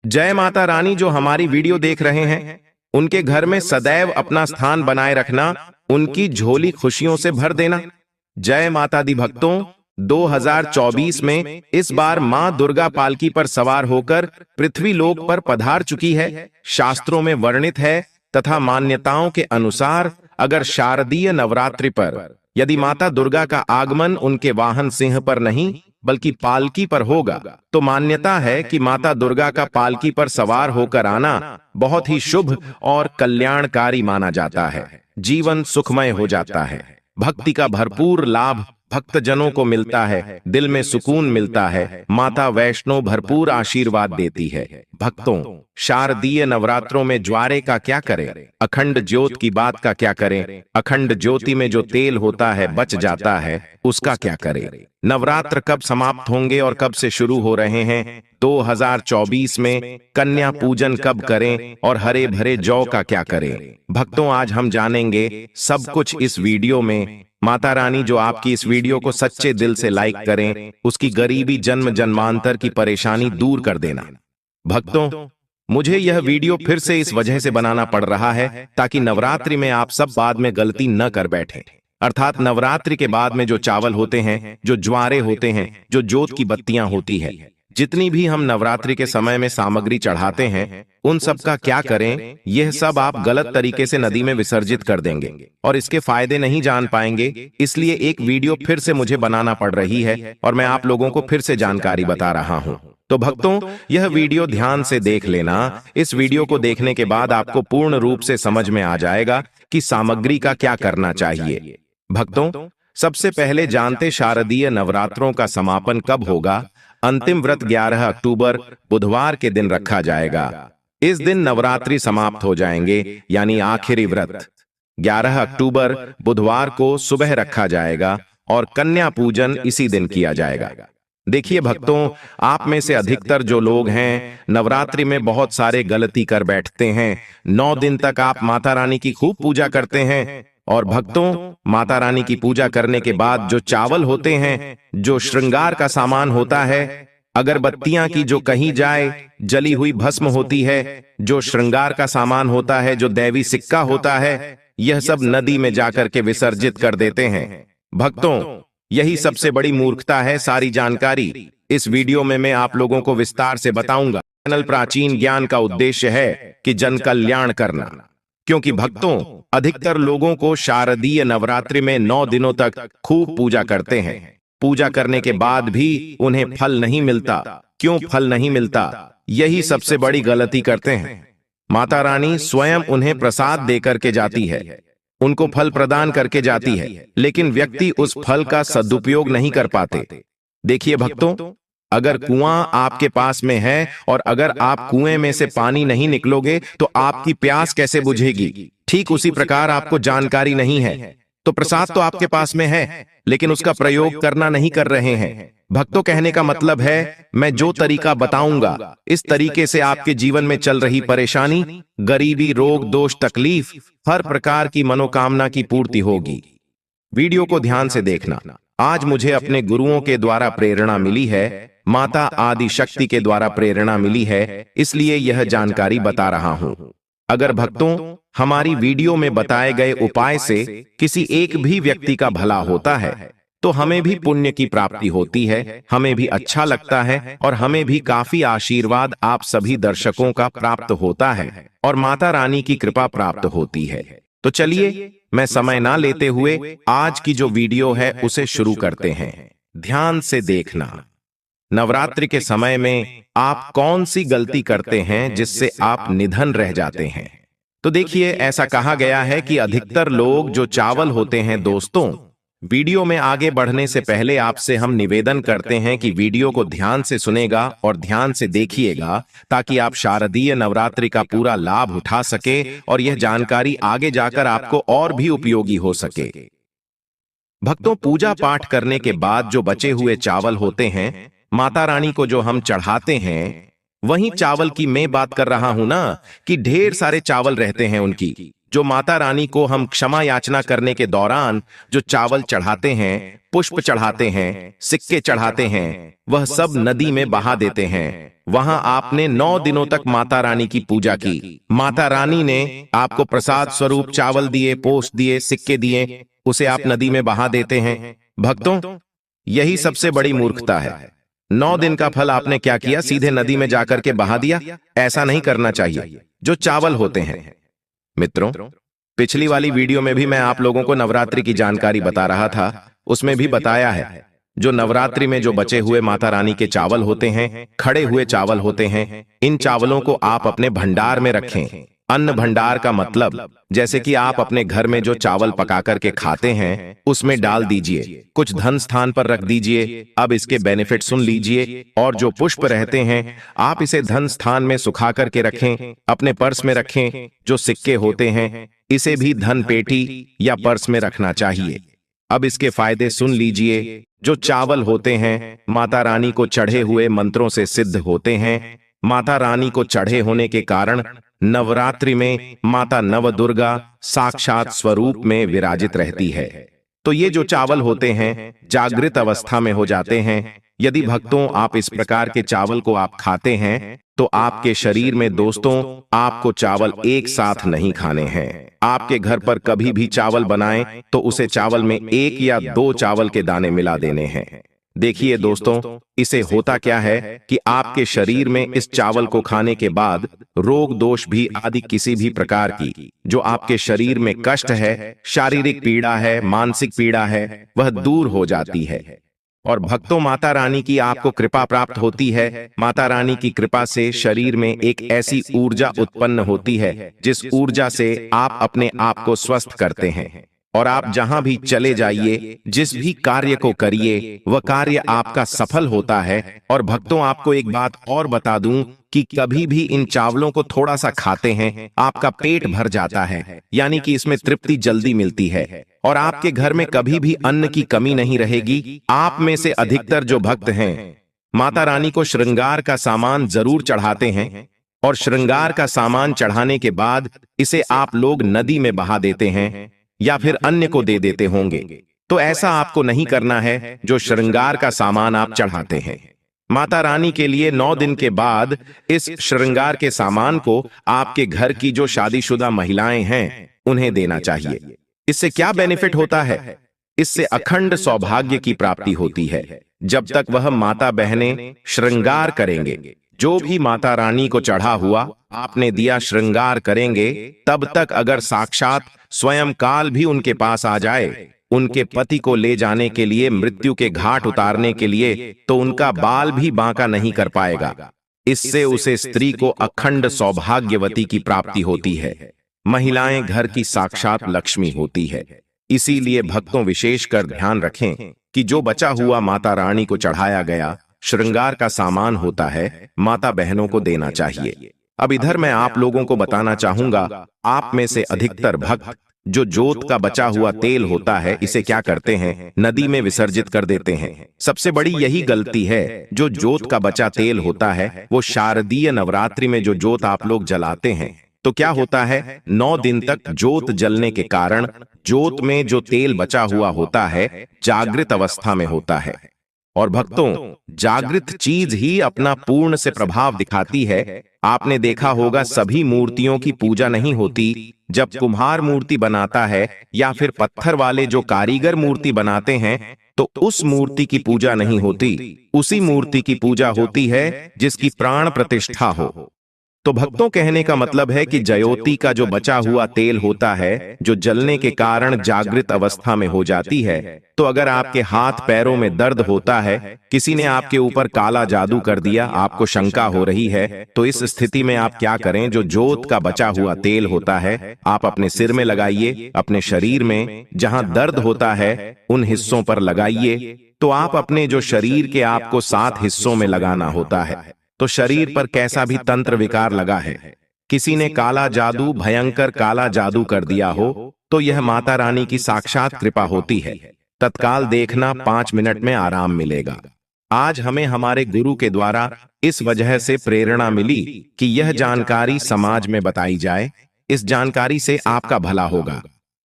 जय माता रानी। जो हमारी वीडियो देख रहे हैं उनके घर में सदैव अपना स्थान बनाए रखना, उनकी झोली खुशियों से भर देना। जय माता दी भक्तों, 2024 में इस बार मां दुर्गा पालकी पर सवार होकर पृथ्वी लोक पर पधार चुकी है। शास्त्रों में वर्णित है तथा मान्यताओं के अनुसार अगर शारदीय नवरात्रि पर यदि माता दुर्गा का आगमन उनके वाहन सिंह पर नहीं बल्कि पालकी पर होगा तो मान्यता है कि माता दुर्गा का पालकी पर सवार होकर आना बहुत ही शुभ और कल्याणकारी माना जाता है। जीवन सुखमय हो जाता है, भक्ति का भरपूर लाभ भक्तजनों को मिलता है, दिल में सुकून मिलता है, माता वैष्णो भरपूर आशीर्वाद देती है। भक्तों, शारदीय नवरात्रों में ज्वारे का क्या करें, अखंड ज्योत की बात का क्या करें, अखंड ज्योति में जो तेल होता है बच जाता है उसका क्या करें। नवरात्र कब समाप्त होंगे और कब से शुरू हो रहे हैं, 2024 में कन्या पूजन कब करें और हरे भरे जौ का क्या करें। भक्तों, आज हम जानेंगे सब कुछ इस वीडियो में। माता रानी जो आपकी इस वीडियो को सच्चे दिल से लाइक करें, उसकी गरीबी जन्म जन्मांतर की परेशानी दूर कर देना। भक्तों, मुझे यह वीडियो फिर से इस वजह से बनाना पड़ रहा है ताकि नवरात्रि में आप सब बाद में गलती न कर बैठें। अर्थात नवरात्रि के बाद में जो चावल होते हैं, जो ज्वारे होते हैं, जो जोत की बत्तियां होती है, जितनी भी हम नवरात्रि के समय में सामग्री चढ़ाते हैं, उन सब का क्या करें, यह सब आप गलत तरीके से नदी में विसर्जित कर देंगे और इसके फायदे नहीं जान पाएंगे। इसलिए एक वीडियो फिर से मुझे बनाना पड़ रही है और मैं आप लोगों को फिर से जानकारी बता रहा हूं। तो भक्तों, यह वीडियो ध्यान से देख लेना। इस वीडियो को देखने के बाद आपको पूर्ण रूप से समझ में आ जाएगा कि सामग्री का क्या करना चाहिए। भक्तों, सबसे पहले जानते शारदीय नवरात्रों का समापन कब होगा। अंतिम व्रत 11 अक्टूबर बुधवार के दिन रखा जाएगा। इस दिन नवरात्रि समाप्त हो जाएंगे, यानी आखिरी व्रत 11 अक्टूबर बुधवार को सुबह रखा जाएगा और कन्या पूजन इसी दिन किया जाएगा। देखिए भक्तों, आप में से अधिकतर जो लोग हैं नवरात्रि में बहुत सारे गलती कर बैठते हैं। 9 दिन तक आप माता रानी की खूब पूजा करते हैं और भक्तों, माता रानी की पूजा करने के बाद जो चावल होते हैं, जो श्रृंगार का सामान होता है, अगरबत्तियां की जो कहीं जाए, जली हुई भस्म होती है, जो श्रृंगार का सामान होता है, जो दैवी सिक्का होता है, यह सब नदी में जाकर के विसर्जित कर देते हैं। भक्तों, यही सबसे बड़ी मूर्खता है। सारी जानकारी इस वीडियो में मैं आप लोगों को विस्तार से बताऊंगा। चैनल प्राचीन ज्ञान का उद्देश्य है कि जन कल्याण करना, क्योंकि भक्तों, अधिकतर लोगों को शारदीय नवरात्रि में 9 दिनों तक खूब पूजा करते हैं। पूजा करने के बाद भी उन्हें फल नहीं मिलता। क्यों फल नहीं मिलता? यही सबसे बड़ी गलती करते हैं। माता रानी स्वयं उन्हें प्रसाद देकर के जाती है, उनको फल प्रदान करके जाती है, लेकिन व्यक्ति उस फल का सदुपयोग नहीं कर पाते। देखिए भक्तों, अगर कुआं आपके पास में है और अगर आप कुएं में से पानी नहीं निकलोगे तो आपकी प्यास कैसे बुझेगी। ठीक उसी प्रकार आपको जानकारी नहीं है तो प्रसाद तो आपके पास में है लेकिन उसका प्रयोग करना नहीं कर रहे हैं। भक्तों, कहने का मतलब है मैं जो तरीका बताऊंगा इस तरीके से आपके जीवन में चल रही परेशानी, गरीबी, रोग, दोष, तकलीफ, हर प्रकार की मनोकामना की पूर्ति होगी। वीडियो को ध्यान से देखना। आज मुझे अपने गुरुओं के द्वारा प्रेरणा मिली है, माता आदि शक्ति के द्वारा प्रेरणा मिली है, इसलिए यह जानकारी बता रहा हूं। अगर भक्तों हमारी वीडियो में बताए गए उपाय से किसी एक भी व्यक्ति का भला होता है तो हमें भी पुण्य की प्राप्ति होती है, हमें भी अच्छा लगता है और हमें भी काफी आशीर्वाद आप सभी दर्शकों का प्राप्त होता है और माता रानी की कृपा प्राप्त होती है। तो चलिए, मैं समय ना लेते हुए आज की जो वीडियो है उसे शुरू करते हैं। ध्यान से देखना। नवरात्रि के समय में आप कौन सी गलती करते हैं जिससे आप निधन रह जाते हैं। तो देखिए, ऐसा कहा गया है कि अधिकतर लोग जो चावल होते हैं, दोस्तों, वीडियो में आगे बढ़ने से पहले आपसे हम निवेदन करते हैं कि वीडियो को ध्यान से सुनेगा और ध्यान से देखिएगा ताकि आप शारदीय नवरात्रि का पूरा लाभ उठा सके और यह जानकारी आगे जाकर आपको और भी उपयोगी हो सके। भक्तों, पूजा पाठ करने के बाद जो बचे हुए चावल होते हैं माता रानी को जो हम चढ़ाते हैं, वही चावल की मैं बात कर रहा हूं ना, कि ढेर सारे चावल रहते हैं उनकी, जो माता रानी को हम क्षमा याचना करने के दौरान जो चावल चढ़ाते हैं, पुष्प चढ़ाते हैं, सिक्के चढ़ाते हैं, वह सब नदी में बहा देते हैं। वहां आपने 9 दिनों तक माता रानी की पूजा की। माता रानी ने आपको प्रसाद स्वरूप चावल दिए, पोस्ट दिए, सिक्के दिए, उसे आप नदी में बहा देते हैं। भक्तों, यही सबसे बड़ी मूर्खता है। 9 दिन का फल आपने क्या किया? सीधे नदी में जाकर के बहा दिया। ऐसा नहीं करना चाहिए। जो चावल होते हैं मित्रों, पिछली वाली वीडियो में भी मैं आप लोगों को नवरात्रि की जानकारी बता रहा था। उसमें भी बताया है, जो नवरात्रि में जो बचे हुए माता रानी के चावल होते हैं, खड़े हुए चावल होते हैं, इन चावलों को आप अपने भंडार में रखें। अन्न भंडार का मतलब जैसे कि आप अपने घर में जो चावल पका करके खाते हैं उसमें डाल दीजिए, कुछ धन स्थान पर रख दीजिए। अब इसके बेनिफिट सुन लीजिए। और जो पुष्प रहते हैं आप इसे धन स्थान में सुखा करके रखें, अपने पर्स में रखें। जो सिक्के होते हैं इसे भी धन पेटी या पर्स में रखना चाहिए। अब इसके फायदे सुन लीजिए। जो चावल होते हैं माता रानी को चढ़े हुए मंत्रों से सिद्ध होते हैं। माता रानी को चढ़े होने के कारण नवरात्रि में माता नवदुर्गा साक्षात स्वरूप में विराजित रहती है। तो ये जो चावल होते हैं जागृत अवस्था में हो जाते हैं। यदि भक्तों आप इस प्रकार के चावल को आप खाते हैं तो आपके शरीर में दोस्तों आपको चावल एक साथ नहीं खाने हैं। आपके घर पर कभी भी चावल बनाएं तो उसे चावल में 1 या 2 चावल के दाने मिला देने हैं। देखिए दोस्तों, इसे होता क्या है कि आपके शरीर में इस चावल को खाने के बाद रोग दोष भी आदि किसी भी प्रकार की जो आपके शरीर में कष्ट है, शारीरिक पीड़ा है, मानसिक पीड़ा है, वह दूर हो जाती है। और भक्तों, माता रानी की आपको कृपा प्राप्त होती है। माता रानी की कृपा से शरीर में एक ऐसी ऊर्जा उत्पन्न होती है जिस ऊर्जा से आप अपने आप को स्वस्थ करते हैं। और आप जहां भी चले जाइए, जिस भी कार्य को करिए, वह कार्य आपका सफल होता है। और भक्तों, आपको एक बात और बता दूं कि कभी भी इन चावलों को थोड़ा सा खाते हैं आपका पेट भर जाता है, यानी कि इसमें तृप्ति जल्दी मिलती है और आपके घर में कभी भी अन्न की कमी नहीं रहेगी। आप में से अधिकतर जो भक्त हैं माता रानी को श्रृंगार का सामान जरूर चढ़ाते हैं और श्रृंगार का सामान चढ़ाने के बाद इसे आप लोग नदी में बहा देते हैं या फिर अन्य को दे देते होंगे। तो ऐसा आपको नहीं करना है। जो श्रृंगार का सामान आप चढ़ाते हैं माता रानी के लिए 9 दिन के बाद इस श्रृंगार के सामान को आपके घर की जो शादीशुदा महिलाएं हैं उन्हें देना चाहिए। इससे क्या बेनिफिट होता है? इससे अखंड सौभाग्य की प्राप्ति होती है। जब तक वह माता बहनें श्रृंगार करेंगे, जो भी माता रानी को चढ़ा हुआ आपने दिया श्रृंगार करेंगे, तब तक अगर साक्षात स्वयं काल भी उनके पास आ जाए उनके पति को ले जाने के लिए, मृत्यु के घाट उतारने के लिए, तो उनका बाल भी बांका नहीं कर पाएगा। इससे उसे स्त्री को अखंड सौभाग्यवती की प्राप्ति होती है। महिलाएं घर की साक्षात लक्ष्मी होती है। इसीलिए भक्तों विशेषकर ध्यान रखें कि जो बचा हुआ माता रानी को चढ़ाया गया श्रृंगार का सामान होता है माता बहनों को देना चाहिए। अब इधर मैं आप लोगों को बताना चाहूंगा, आप में से अधिकतर भक्त जो जोत का बचा हुआ तेल होता है इसे क्या करते हैं? नदी में विसर्जित कर देते हैं। सबसे बड़ी यही गलती है। जो जोत का बचा तेल होता है वो शारदीय नवरात्रि में जो जोत आप लोग जलाते हैं, तो क्या होता है 9 दिन तक जोत जलने के कारण जोत में जो तेल बचा हुआ होता है जागृत अवस्था में होता है। और भक्तों, जागृत चीज ही अपना पूर्ण से प्रभाव दिखाती है। आपने देखा होगा सभी मूर्तियों की पूजा नहीं होती। जब कुम्हार मूर्ति बनाता है या फिर पत्थर वाले जो कारीगर मूर्ति बनाते हैं तो उस मूर्ति की पूजा नहीं होती, उसी मूर्ति की पूजा होती है जिसकी प्राण प्रतिष्ठा हो। तो भक्तों, कहने का मतलब है कि जयोति का जो बचा हुआ तेल होता है जो जलने के कारण जागृत अवस्था में हो जाती है, तो अगर आपके हाथ पैरों में दर्द होता है, किसी ने आपके ऊपर काला जादू कर दिया, आपको शंका हो रही है, तो इस स्थिति में आप क्या करें? जो जोत का बचा हुआ तेल होता है आप अपने सिर में लगाइए, अपने शरीर में जहां दर्द होता है उन हिस्सों पर लगाइए। तो आप अपने जो शरीर के आपको 7 हिस्सों में लगाना होता है। तो शरीर पर कैसा भी तंत्र विकार लगा है, किसी ने काला जादू, भयंकर काला जादू कर दिया हो, तो यह माता रानी की साक्षात कृपा होती है। तत्काल देखना, 5 मिनट में आराम मिलेगा। आज हमें हमारे गुरु के द्वारा इस वजह से प्रेरणा मिली कि यह जानकारी समाज में बताई जाए। इस जानकारी से आपका भला होगा।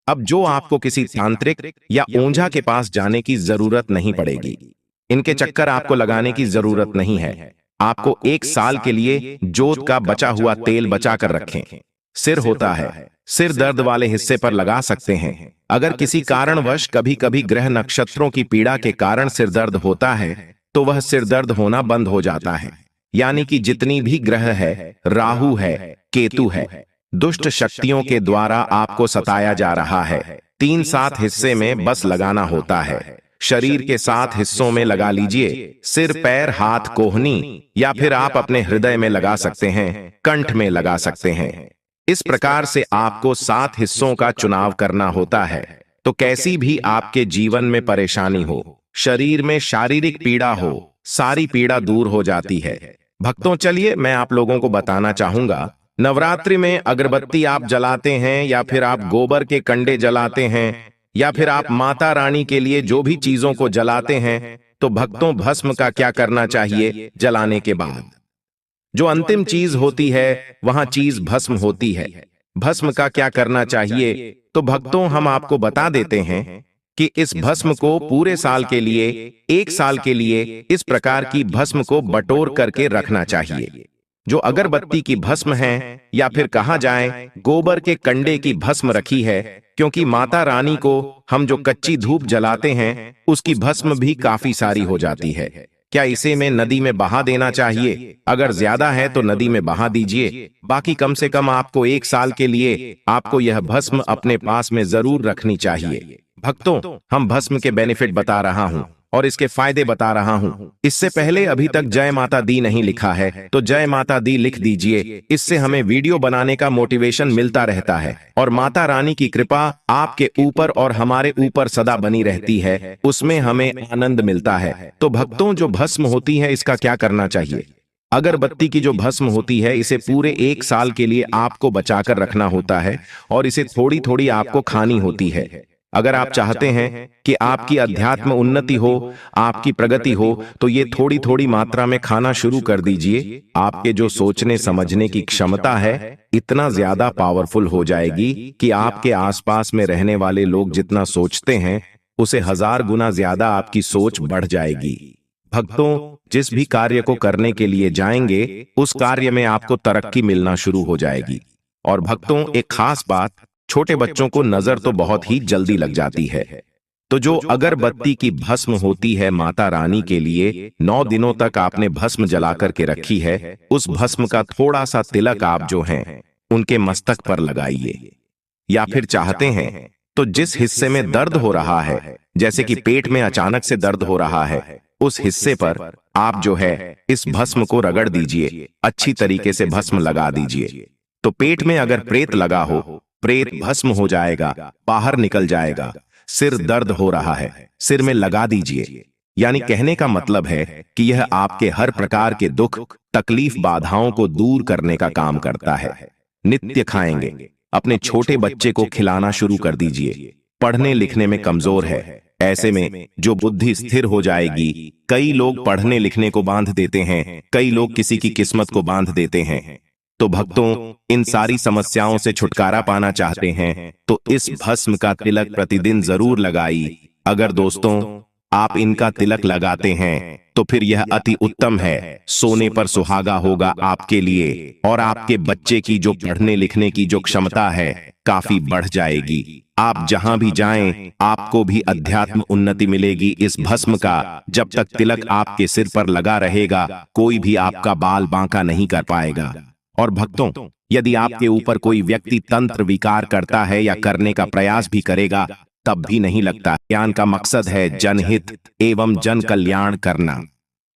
अब जो आपको किसी तांत्रिक या ओंझा के पास जाने की जरूरत नहीं पड़ेगी। इनके चक्कर आपको लगाने की जरूरत नहीं है। आपको 1 साल के लिए जोत का बचा हुआ तेल बचा कर रखें। सिर होता है, सिर दर्द वाले हिस्से पर लगा सकते हैं। अगर किसी कारणवश कभी कभी ग्रह नक्षत्रों की पीड़ा के कारण सिर दर्द होता है तो वह सिर दर्द होना बंद हो जाता है। यानी कि जितनी भी ग्रह है, राहु है, केतु है, दुष्ट शक्तियों के द्वारा आपको सताया जा रहा है। 3-7 हिस्से में बस लगाना होता है। शरीर के 7 हिस्सों में लगा लीजिए, सिर, पैर, हाथ, कोहनी, या फिर आप अपने हृदय में लगा सकते हैं, कंठ में लगा सकते हैं। इस प्रकार से आपको 7 हिस्सों का चुनाव करना होता है। तो कैसी भी आपके जीवन में परेशानी हो, शरीर में शारीरिक पीड़ा हो, सारी पीड़ा दूर हो जाती है। भक्तों, चलिए मैं आप लोगों को बताना चाहूंगा, नवरात्रि में अगरबत्ती आप जलाते हैं या फिर आप गोबर के कंडे जलाते हैं या फिर आप माता रानी के लिए जो भी चीजों को जलाते हैं, तो भक्तों भस्म का क्या करना चाहिए जलाने के बाद। जो अंतिम चीज होती है वहां चीज भस्म होती है। भस्म का क्या करना चाहिए, तो भक्तों हम आपको बता देते हैं कि इस भस्म को पूरे साल के लिए, 1 साल के लिए इस प्रकार की भस्म को बटोर करके रखना चाहिए। जो अगरबत्ती की भस्म है या फिर कहा जाए गोबर के कंडे की भस्म रखी है, क्योंकि माता रानी को हम जो कच्ची धूप जलाते हैं उसकी भस्म भी काफी सारी हो जाती है। क्या इसे में नदी में बहा देना चाहिए? अगर ज्यादा है तो नदी में बहा दीजिए, बाकी कम से कम आपको 1 साल के लिए आपको यह भस्म अपने पास में जरूर रखनी चाहिए। भक्तों, हम भस्म के बेनिफिट बता रहा हूं और इसके फायदे बता रहा हूं। इससे पहले अभी तक जय माता दी नहीं लिखा है तो जय माता दी लिख दीजिए। इससे हमें वीडियो बनाने का मोटिवेशन मिलता रहता है और माता रानी की कृपा आपके ऊपर और हमारे ऊपर सदा बनी रहती है, उसमें हमें आनंद मिलता है। तो भक्तों, जो भस्म होती है इसका क्या करना चाहिए? अगरबत्ती की जो भस्म होती है इसे पूरे 1 साल के लिए आपको बचाकर रखना होता है और इसे थोड़ी थोड़ी आपको खानी होती है। अगर आप चाहते हैं कि आपकी अध्यात्म उन्नति हो, आपकी प्रगति हो, तो ये थोड़ी थोड़ी मात्रा में खाना शुरू कर दीजिए। आपके जो सोचने समझने की क्षमता है इतना ज्यादा पावरफुल हो जाएगी कि आपके आसपास में रहने वाले लोग जितना सोचते हैं उसे 1000 गुना ज्यादा आपकी सोच बढ़ जाएगी। भक्तों, जिस भी कार्य को करने के लिए जाएंगे उस कार्य में आपको तरक्की मिलना शुरू हो जाएगी। और भक्तों, एक खास बात, छोटे बच्चों को नजर तो बहुत ही जल्दी लग जाती है। तो जो अगरबत्ती की भस्म होती है माता रानी के लिए 9 दिनों तक आपने भस्म जला करके रखी है, उस भस्म का थोड़ा सा तिलक आप जो हैं उनके मस्तक पर लगाइए। या फिर चाहते हैं तो जिस हिस्से में दर्द हो रहा है, जैसे कि पेट में अचानक से दर्द हो रहा है, उस हिस्से पर आप जो है इस भस्म को रगड़ दीजिए, अच्छी तरीके से भस्म लगा दीजिए। तो पेट में अगर प्रेत लगा हो, प्रेत भस्म हो जाएगा, बाहर निकल जाएगा। सिर दर्द हो रहा है, सिर में लगा दीजिए। यानी कहने का मतलब है कि यह आपके हर प्रकार के दुख, तकलीफ, बाधाओं को दूर करने का काम करता है। नित्य खाएंगे। अपने छोटे बच्चे को खिलाना शुरू कर दीजिए। पढ़ने लिखने में कमजोर है, ऐसे में जो बुद्धि स्थिर हो जाएगी। कई लोग पढ़ने लिखने को बांध देते हैं, कई लोग किसी की किस्मत को बांध देते हैं। तो भक्तों, इन सारी समस्याओं से छुटकारा पाना चाहते हैं तो इस भस्म का तिलक प्रतिदिन जरूर लगाइए। अगर दोस्तों आप इनका तिलक लगाते हैं तो फिर यह अति उत्तम है। सोने पर सुहागा होगा आपके लिए और आपके बच्चे की जो पढ़ने लिखने की जो क्षमता है काफी बढ़ जाएगी। आप जहां भी जाएं आपको भी अध्यात्म उन्नति मिलेगी इस भस्म का। जब तक तिलक आपके सिर पर लगा रहेगा कोई भी आपका बाल बांका नहीं कर पाएगा। और भक्तों, यदि आपके ऊपर कोई व्यक्ति तंत्र विकार करता है या करने का प्रयास भी करेगा तब भी नहीं लगता। ज्ञान का मकसद है जनहित एवं जन कल्याण करना।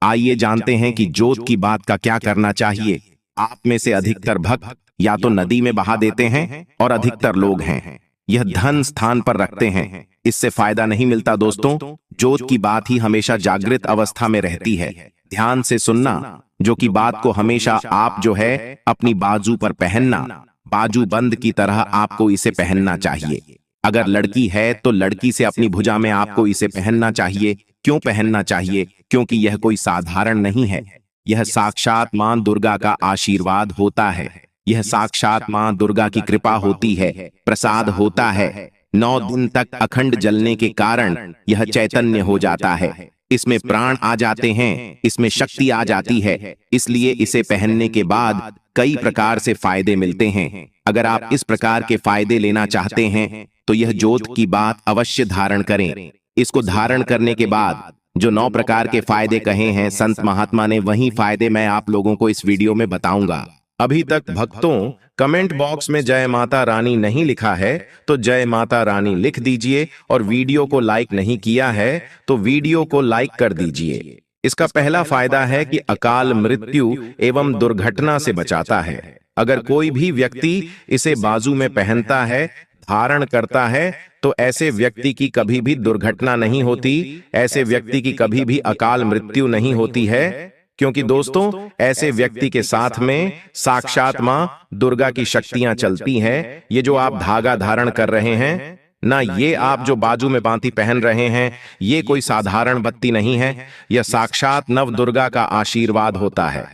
आइए जानते हैं कि जोत की बात का क्या करना चाहिए। आप में से अधिकतर भक्त या तो नदी में बहा देते हैं और अधिकतर लोग हैं यह धन स्थान पर रखते हैं, इससे फायदा नहीं मिलता। दोस्तों, जोत की बात ही हमेशा जागृत अवस्था में रहती है। ध्यान से सुनना, जो कि बात को हमेशा आप जो है अपनी बाजू पर पहनना, बाजू बंद की तरह आपको इसे पहनना चाहिए। अगर लड़की है तो लड़की से अपनी भुजा में आपको इसे पहनना चाहिए। क्यों पहनना चाहिए? क्योंकि यह कोई साधारण नहीं है, यह साक्षात मां दुर्गा का आशीर्वाद होता है। यह साक्षात मां दुर्गा की कृपा होती है, प्रसाद होता है। 9 दिन तक अखंड जलने के कारण यह चैतन्य हो जाता है, इसमें प्राण आ जाते हैं, इसमें शक्ति आ जाती है। इसलिए इसे पहनने के बाद कई प्रकार से फायदे मिलते हैं। अगर आप इस प्रकार के फायदे लेना चाहते हैं तो यह जोत की बात अवश्य धारण करें। इसको धारण करने के बाद जो 9 प्रकार के फायदे कहे हैं संत महात्मा ने, वही फायदे मैं आप लोगों को इस वीडियो में बताऊंगा। अभी तक भक्तों कमेंट बॉक्स में जय माता रानी नहीं लिखा है तो जय माता रानी लिख दीजिए, और वीडियो को लाइक नहीं किया है तो वीडियो को लाइक कर दीजिए। इसका पहला फायदा है कि अकाल मृत्यु एवं दुर्घटना से बचाता है। अगर कोई भी व्यक्ति इसे बाजू में पहनता है, धारण करता है, तो ऐसे व्यक्ति की कभी भी दुर्घटना नहीं होती, ऐसे व्यक्ति की कभी भी अकाल मृत्यु नहीं होती है। क्योंकि दोस्तों ऐसे व्यक्ति के साथ में साक्षात मां दुर्गा की शक्तियां चलती हैं। ये जो आप धागा धारण कर रहे हैं ना, ये आप जो बाजू में बांती पहन रहे हैं, ये कोई साधारण बत्ती नहीं है, यह साक्षात नव दुर्गा का आशीर्वाद होता है।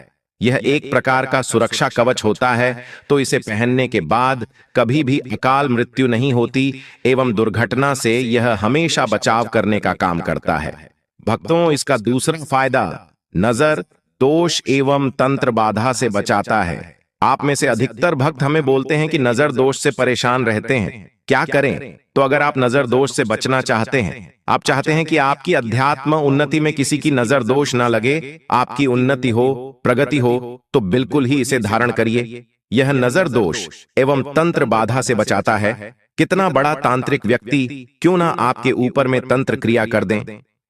यह एक प्रकार का सुरक्षा कवच होता है, तो इसे पहनने के बाद कभी भी अकाल मृत्यु नहीं होती एवं दुर्घटना से यह हमेशा बचाव करने का काम करता है। भक्तों इसका दूसरा फायदा नजर दोष एवं तंत्र बाधा से बचाता है। आप में से अधिकतर भक्त हमें बोलते हैं कि नजर दोष से परेशान रहते हैं, क्या करें? तो अगर आप नजर दोष से बचना चाहते हैं, आप चाहते हैं कि आपकी अध्यात्म उन्नति में किसी की नजर दोष ना लगे, आपकी उन्नति हो, प्रगति हो, तो बिल्कुल ही इसे धारण करिए। यह नजर दोष एवं तंत्र बाधा से बचाता है। कितना बड़ा तांत्रिक व्यक्ति क्यों ना आपके ऊपर में तंत्र क्रिया कर दें,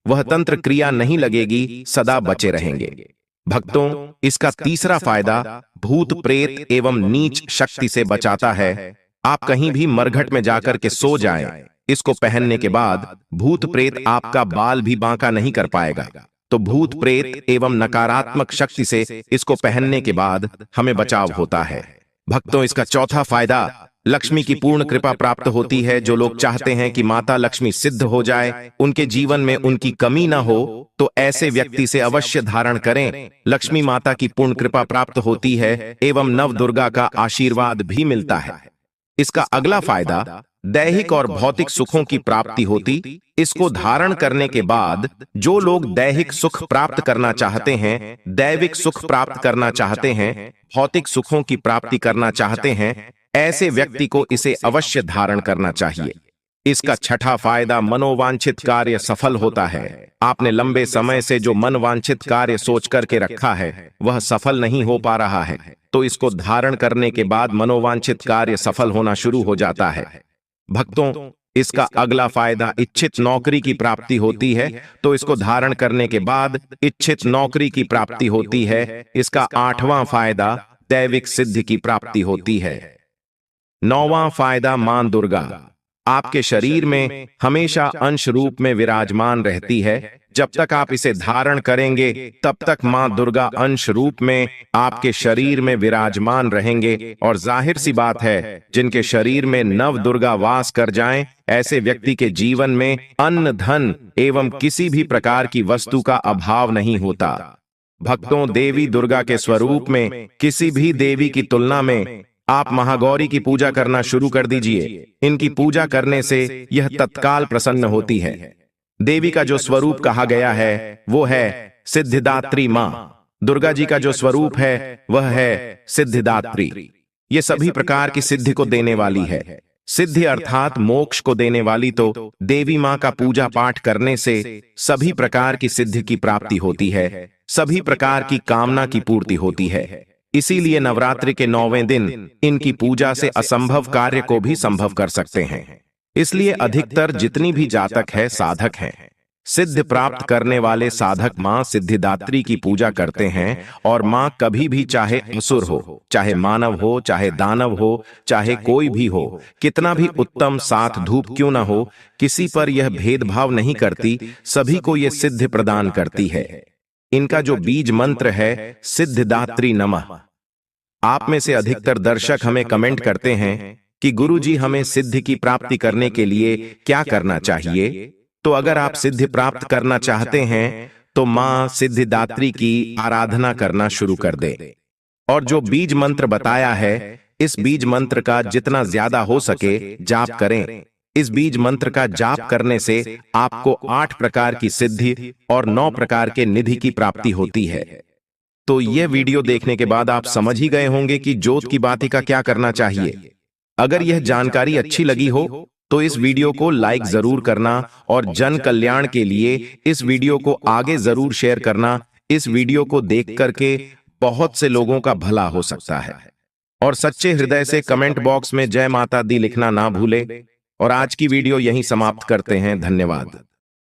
वह तंत्र क्रिया नहीं लगेगी, सदा बचे रहेंगे। भक्तों इसका तीसरा फायदा भूत प्रेत एवं नीच शक्ति से बचाता है। आप कहीं भी मरघट में जाकर के सो जाएं, इसको पहनने के बाद भूत प्रेत आपका बाल भी बांका नहीं कर पाएगा। तो भूत प्रेत एवं नकारात्मक शक्ति से इसको पहनने के बाद हमें बचाव होता है। भक्तों इसका चौथा फायदा लक्ष्मी की पूर्ण कृपा प्राप्त होती है। जो लोग चाहते हैं कि माता लक्ष्मी सिद्ध हो जाए, उनके जीवन में उनकी कमी ना हो, तो ऐसे व्यक्ति से अवश्य धारण करें। लक्ष्मी माता की पूर्ण कृपा प्राप्त होती है एवं नव दुर्गा का आशीर्वाद भी मिलता है। इसका अगला फायदा दैहिक और भौतिक सुखों की प्राप्ति होती। इसको धारण करने के बाद जो लोग दैहिक सुख प्राप्त करना चाहते हैं, दैविक सुख प्राप्त करना चाहते हैं, भौतिक सुखों की प्राप्ति करना चाहते हैं, ऐसे व्यक्ति को इसे अवश्य धारण करना चाहिए। इसका छठा फायदा मनोवांछित कार्य सफल होता है। आपने लंबे समय से जो मनवांछित कार्य सोच करके रखा है वह सफल नहीं हो पा रहा है, तो इसको धारण करने के बाद मनोवांछित कार्य सफल होना शुरू हो जाता है। भक्तों इसका अगला फायदा इच्छित नौकरी की प्राप्ति होती है, तो इसको धारण करने के बाद इच्छित नौकरी की प्राप्ति होती है। इसका 8वां फायदा दैविक सिद्धि की प्राप्ति होती है। 9वां फायदा मां दुर्गा आपके शरीर में हमेशा अंश रूप में विराजमान रहती है। जब तक आप इसे धारण करेंगे तब तक मां दुर्गा अंश रूप में आपके शरीर में विराजमान रहेंगे। और जाहिर सी बात है, जिनके शरीर में नव दुर्गा वास कर जाएं, ऐसे व्यक्ति के जीवन में अन्न धन एवं किसी भी प्रकार की वस्तु का अभाव नहीं होता। भक्तों देवी दुर्गा के स्वरूप में किसी भी देवी की तुलना में आप महागौरी की पूजा करना शुरू कर दीजिए। इनकी पूजा करने से यह तत्काल प्रसन्न होती है। देवी का जो स्वरूप कहा गया है वो है सिद्धिदात्री मां। दुर्गा जी का जो स्वरूप है वह है सिद्धिदात्री। ये सभी प्रकार की सिद्धि को देने वाली है। सिद्धि अर्थात मोक्ष को देने वाली, तो देवी मां का पूजा पाठ करने से सभी प्रकार की सिद्धि की प्राप्ति होती है, सभी प्रकार की कामना की पूर्ति होती है। इसीलिए नवरात्रि के 9वें दिन इनकी पूजा से असंभव कार्य को भी संभव कर सकते हैं। इसलिए अधिकतर जितनी भी जातक है साधक हैं, सिद्ध प्राप्त करने वाले साधक मां सिद्धिदात्री की पूजा करते हैं। और मां कभी भी चाहे असुर हो, चाहे मानव हो, चाहे दानव हो, चाहे कोई भी हो, कितना भी उत्तम साथ धूप क्यों ना हो, किसी पर यह भेदभाव नहीं करती, सभी को यह सिद्धि प्रदान करती है। इनका जो बीज मंत्र है सिद्धिदात्री नमः। आप में से अधिकतर दर्शक हमें कमेंट करते हैं कि गुरुजी हमें सिद्धि की प्राप्ति करने के लिए क्या करना चाहिए। तो अगर आप सिद्धि प्राप्त करना चाहते हैं तो मां सिद्धिदात्री की आराधना करना शुरू कर दें। और जो बीज मंत्र बताया है, इस बीज मंत्र का जितना ज्यादा हो सके जाप करें। इस बीज मंत्र का जाप करने से आपको 8 प्रकार की सिद्धि और 9 प्रकार के निधि की प्राप्ति होती है। तो यह वीडियो देखने के बाद आप समझ ही गए होंगे कि ज्योत की बाती का क्या करना चाहिए। अगर यह जानकारी अच्छी लगी हो तो इस वीडियो को लाइक जरूर करना और जन कल्याण के लिए इस वीडियो को आगे जरूर शेयर करना। इस वीडियो को देख करके बहुत से लोगों का भला हो सकता है। और सच्चे हृदय से कमेंट बॉक्स में जय माता दी लिखना ना भूले। और आज की वीडियो यहीं समाप्त करते हैं। धन्यवाद।